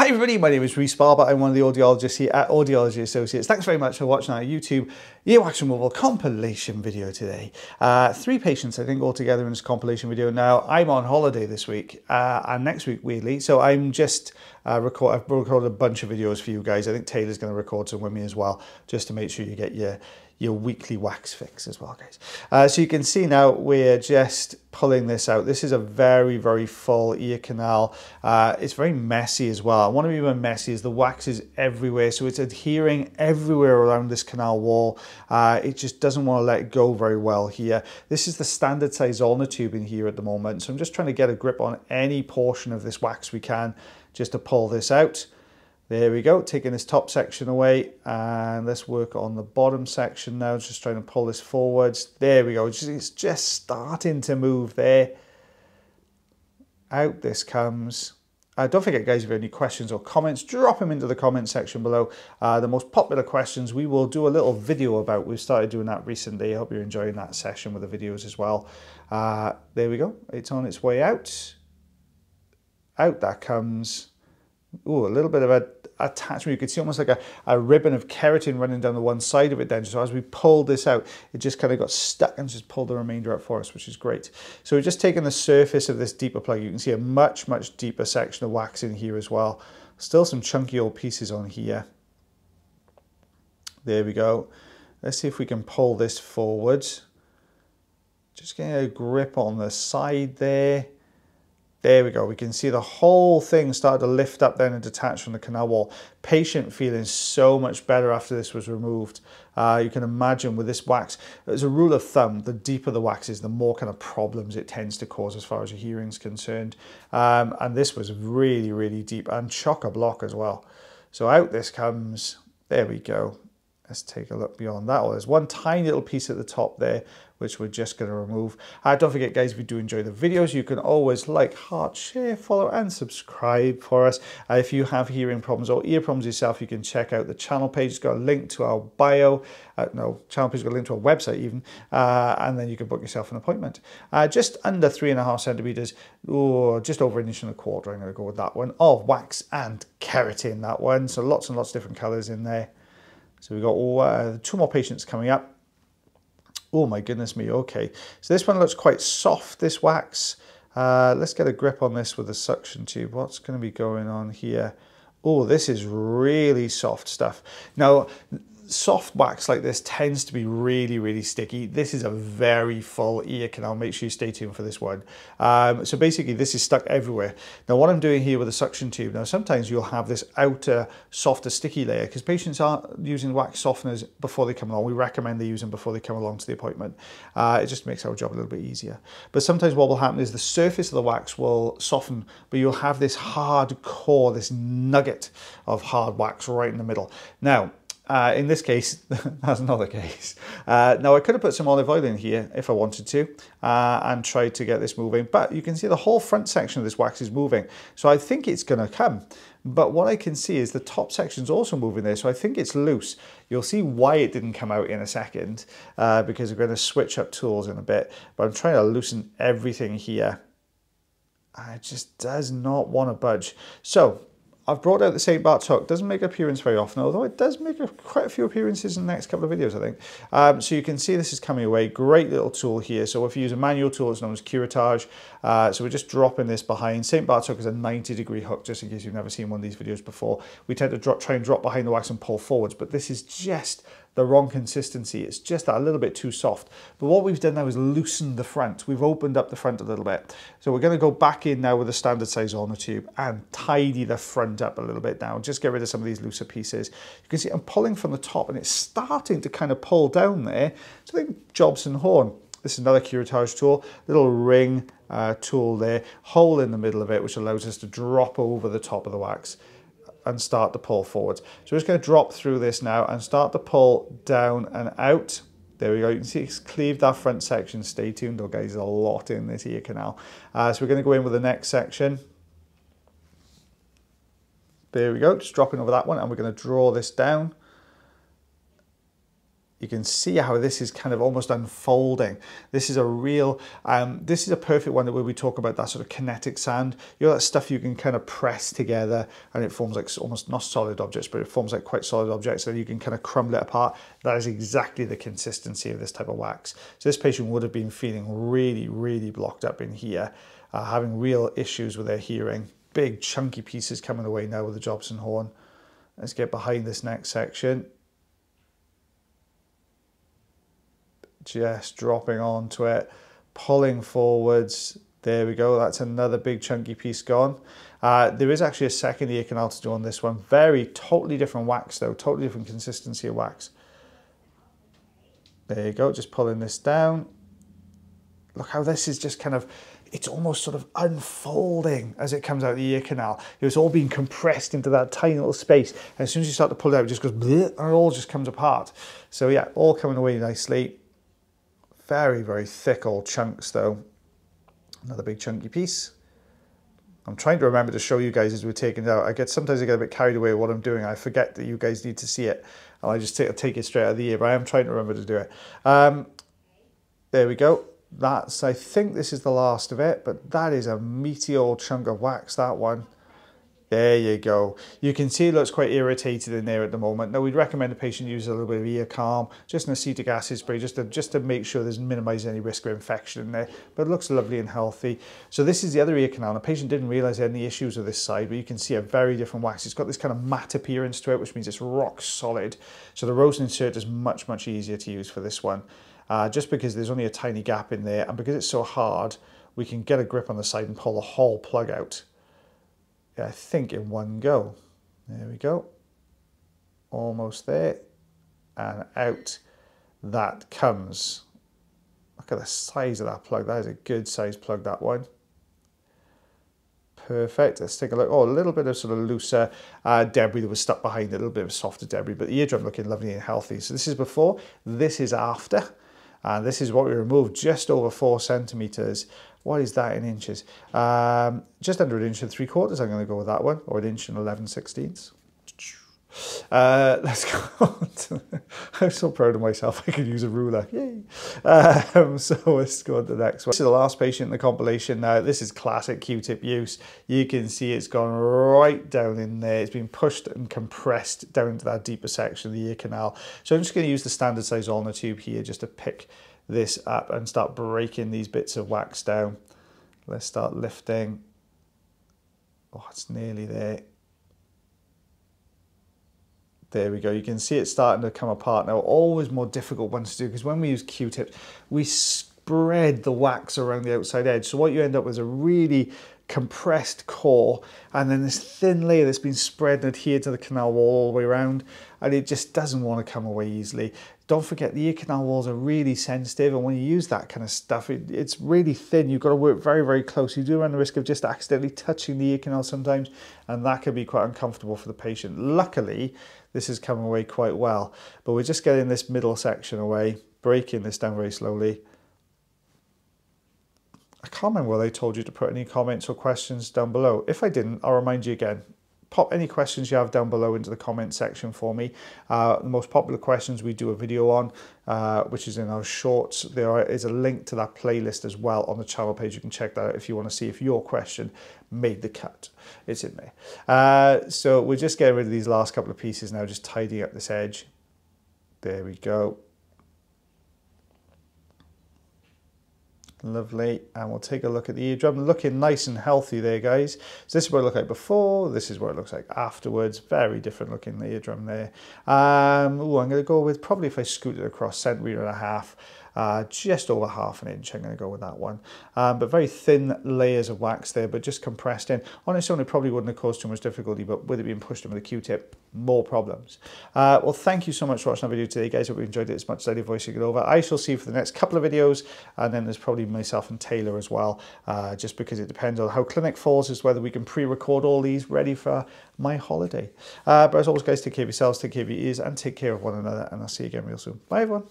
Hi everybody, my name is Rhys Barber. I'm one of the audiologists here at Audiology Associates. Thanks very much for watching our YouTube earwax removal compilation video today. 3 patients, I think, altogether in this compilation video. Now, I'm on holiday this week and next week, weirdly, so I'm just I've recorded a bunch of videos for you guys. I think Taylor's going to record some with me as well, just to make sure you get your weekly wax fix as well, guys. So you can see now we're just pulling this out. This is a very, very full ear canal. It's very messy as well. What I mean by messy is the wax is everywhere, so it's adhering everywhere around this canal wall. It just doesn't want to let go very well here. This is the standard size ulnar tube in here at the moment, so I'm just trying to get a grip on any portion of this wax we can just to pull this out. There we go, taking this top section away, and let's work on the bottom section now, just trying to pull this forwards. There we go, it's just starting to move there. Out this comes. Don't forget, guys, if you have any questions or comments, drop them into the comment section below. The most popular questions we will do a little video about. We've started doing that recently. I hope you're enjoying that session with the videos as well. There we go, it's on its way out. Out that comes. Ooh, a little bit of a attachment. You can see almost like a ribbon of keratin running down the one side of it then. So as we pulled this out, it just kind of got stuck and just pulled the remainder out for us, which is great. So we've just taken the surface of this deeper plug. You can see a much, much deeper section of wax in here as well. Still some chunky old pieces on here. There we go. Let's see if we can pull this forward. Just getting a grip on the side there. There we go, we can see the whole thing started to lift up then and detach from the canal wall. Patient feeling so much better after this was removed. You can imagine with this wax, as a rule of thumb, the deeper the wax is, the more kind of problems it tends to cause as far as your hearing is concerned. And this was really, really deep and chock-a-block as well. So out this comes, there we go. Let's take a look beyond that. Well, there's one tiny little piece at the top there, which we're just going to remove. Don't forget, guys, if you do enjoy the videos, you can always like, heart, share, follow, and subscribe for us. If you have hearing problems or ear problems yourself, you can check out the channel page. It's got a link to our bio. Channel page has got a link to our website even, and then you can book yourself an appointment. Just under 3.5 centimeters, or just over 1.25 inches. I'm going to go with that one, of wax and keratin, that one. So lots and lots of different colors in there. So we've got 2 more patients coming up. Oh my goodness me, okay. So this one looks quite soft, this wax. Let's get a grip on this with a suction tube. What's going to be going on here? Oh, this is really soft stuff. Now, soft wax like this tends to be really, really sticky. This is a very full ear canal. Make sure you stay tuned for this one. So basically this is stuck everywhere. Now what I'm doing here with a suction tube, now sometimes you'll have this outer softer sticky layer because patients aren't using wax softeners before they come along. We recommend they use them before they come along to the appointment. It just makes our job a little bit easier. But sometimes what will happen is the surface of the wax will soften, but you'll have this hard core, this nugget of hard wax right in the middle. Now, in this case, that's not the case. Now I could have put some olive oil in here if I wanted to and tried to get this moving, but you can see the whole front section of this wax is moving. So I think it's going to come. But what I can see is the top section is also moving there, so I think it's loose. You'll see why it didn't come out in a second because we're going to switch up tools in a bit. But I'm trying to loosen everything here. It just does not want to budge. So I've brought out the St. Bart's hook. Doesn't make an appearance very often, although it does make quite a few appearances in the next couple of videos, I think. So you can see this is coming away. Great little tool here. So if you use a manual tool, it's known as curettage. So we're just dropping this behind. St. Bart's hook is a 90-degree hook, just in case you've never seen one of these videos before. We tend to try and drop behind the wax and pull forwards, but this is just the wrong consistency. It's just that a little bit too soft. But what we've done now is loosen the front. We've opened up the front a little bit. So we're going to go back in now with a standard size ulnar tube and tidy the front up a little bit now. Just get rid of some of these looser pieces. You can see I'm pulling from the top and it's starting to kind of pull down there. So I think Jobson horn. This is another curettage tool, little ring tool there, hole in the middle of it, which allows us to drop over the top of the wax and start to pull forwards. So we're just going to drop through this now and start to pull down and out. There we go. You can see it's cleaved that front section. Stay tuned though, guys. There's a lot in this ear canal. So we're going to go in with the next section. There we go. Just dropping over that one, and we're going to draw this down. You can see how this is kind of almost unfolding. This is a real, this is a perfect one where we talk about that sort of kinetic sound. You know, that stuff you can kind of press together and it forms like almost not solid objects, but it forms like quite solid objects, and you can kind of crumble it apart. That is exactly the consistency of this type of wax. So this patient would have been feeling really, really blocked up in here, having real issues with their hearing. Big chunky pieces coming away now with the Jobson horn. Let's get behind this next section. Just dropping onto it, pulling forwards. There we go. That's another big chunky piece gone. There is actually a second ear canal to do on this one. Totally different wax though, totally different consistency of wax. There you go, just pulling this down. Look how this is just kind of, it's almost sort of unfolding as it comes out of the ear canal. It was all being compressed into that tiny little space. And as soon as you start to pull it out, it just goes, bleh, and it all just comes apart. So yeah, all coming away nicely. Very, very thick old chunks though. Another big chunky piece. I'm trying to remember to show you guys as we're taking it out. Sometimes I get a bit carried away with what I'm doing. I forget that you guys need to see it. And I just take it straight out of the ear, but I am trying to remember to do it. There we go. I think this is the last of it, but that is a meaty old chunk of wax, that one. There you go. You can see it looks quite irritated in there at the moment. Now, we'd recommend the patient use a little bit of ear calm, just an acetic acid spray, just to make sure there's minimize any risk of infection in there. But it looks lovely and healthy. So this is the other ear canal. The patient didn't realize any issues with this side, but you can see a very different wax. It's got this kind of matte appearance to it, which means it's rock solid. So the Rosen insert is much, much easier to use for this one. Just because there's only a tiny gap in there, and because it's so hard, we can get a grip on the side and pull the whole plug out. I think in one go. There we go. Almost there. And out that comes. Look at the size of that plug. That is a good size plug, that one. Perfect. Let's take a look. Oh, a little bit of sort of looser debris that was stuck behind it, a little bit of softer debris, but the eardrum looking lovely and healthy. So this is before, this is after. And this is what we removed, just over 4 centimeters. What is that in inches? Just under 1 3/4. I'm going to go with that one, or 1 11/16. Let's go. I'm so proud of myself. I could use a ruler. Yay! So let's go on to the next one. This is the last patient in the compilation now. This is classic Q-tip use. You can see it's gone right down in there. It's been pushed and compressed down into that deeper section of the ear canal. So I'm just going to use the standard size ulnar tube here just to pick this up and start breaking these bits of wax down. Let's start lifting. Oh, it's nearly there. There we go. You can see it starting to come apart now. Always more difficult ones to do because when we use Q-tips, we spread the wax around the outside edge. So what you end up with is a really compressed core and then this thin layer that's been spread and adhered to the canal wall all the way around, and it just doesn't want to come away easily. Don't forget the ear canal walls are really sensitive, and when you use that kind of stuff, it's really thin. You've got to work very, very close. You do run the risk of just accidentally touching the ear canal sometimes, and that can be quite uncomfortable for the patient. Luckily, this has come away quite well, but we're just getting this middle section away, breaking this down very slowly. I can't remember whether I told you to put any comments or questions down below. If I didn't, I'll remind you again. Pop any questions you have down below into the comment section for me. The most popular questions we do a video on, which is in our shorts. There is a link to that playlist as well on the channel page. You can check that out if you want to see if your question made the cut. It's in there. So we're just getting rid of these last couple of pieces now, just tidying up this edge. There we go. Lovely, and we'll take a look at the eardrum. Looking nice and healthy there, guys. So this is what it looked like before, this is what it looks like afterwards. Very different looking the eardrum there. I'm going to go with, probably if I scoot it across, centimetre and a half, just over ½ an inch, I'm going to go with that one. But very thin layers of wax there, but just compressed in. On its own, it probably wouldn't have caused too much difficulty, but with it being pushed in with a Q-tip, more problems. Well, thank you so much for watching our video today, guys. Hope you enjoyed it as much as I did voicing it over. I shall see you for the next couple of videos, and then there's probably myself and Taylor as well, just because it depends on how clinic falls, as whether we can pre-record all these ready for my holiday. But as always, guys, take care of yourselves, take care of your ears, and take care of one another, and I'll see you again real soon. Bye, everyone.